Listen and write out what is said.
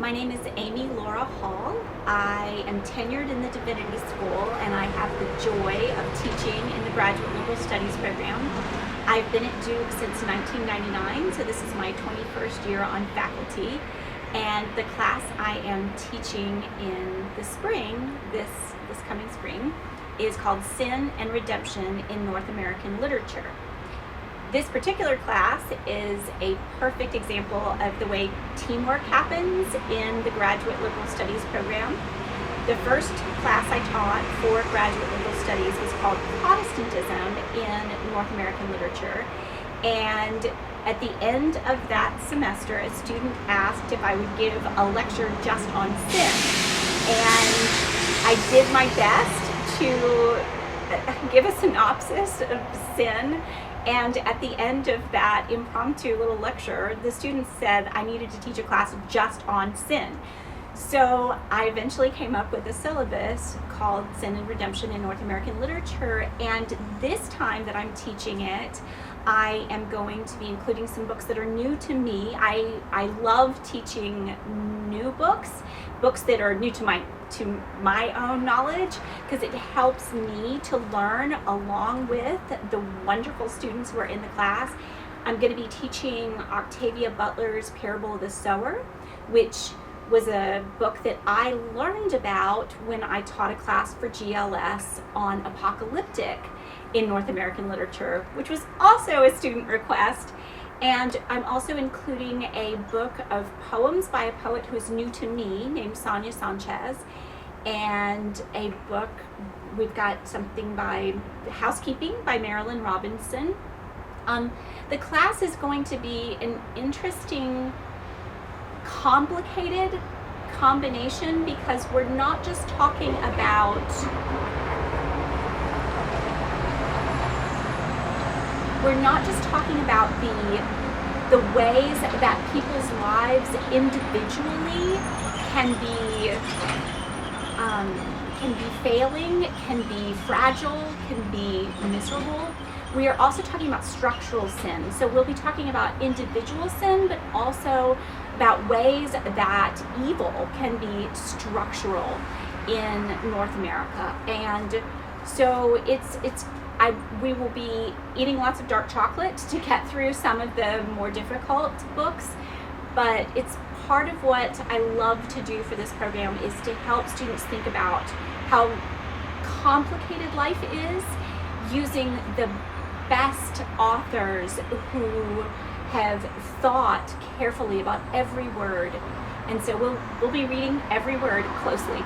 My name is Amy Laura Hall. I am tenured in the Divinity School and I have the joy of teaching in the Graduate Liberal Studies program. I've been at Duke since 1999, so this is my 21st year on faculty. And the class I am teaching in the spring, this coming spring, is called Sin and Redemption in North American Literature. This particular class is a perfect example of the way teamwork happens in the Graduate Liberal Studies program. The first class I taught for Graduate Liberal Studies was called Protestantism in North American Literature. And at the end of that semester, a student asked if I would give a lecture just on sin. And I did my best to give a synopsis of sin. And at the end of that impromptu little lecture, the students said I needed to teach a class just on sin. So I eventually came up with a syllabus called Sin and Redemption in North American Literature, and this time that I'm teaching it, I am going to be including some books that are new to me. I love teaching new books that are new to my own knowledge, because it helps me to learn along with the wonderful students who are in the class. I'm going to be teaching Octavia Butler's Parable of the Sower, which was a book that I learned about when I taught a class for GLS on apocalyptic in North American literature, which was also a student request. And I'm also including a book of poems by a poet who is new to me named Sonia Sanchez, and a book, we've got something by Housekeeping by Marilyn Robinson. The class is going to be an interesting, complicated combination, because we're not just talking about the ways that people's lives individually can be failing, can be fragile, can be miserable. We are also talking about structural sin. So we'll be talking about individual sin, but also about ways that evil can be structural in North America. And so we will be eating lots of dark chocolate to get through some of the more difficult books, but it's part of what I love to do for this program is to help students think about how complicated life is, using the best authors who have thought carefully about every word. And so we'll be reading every word closely.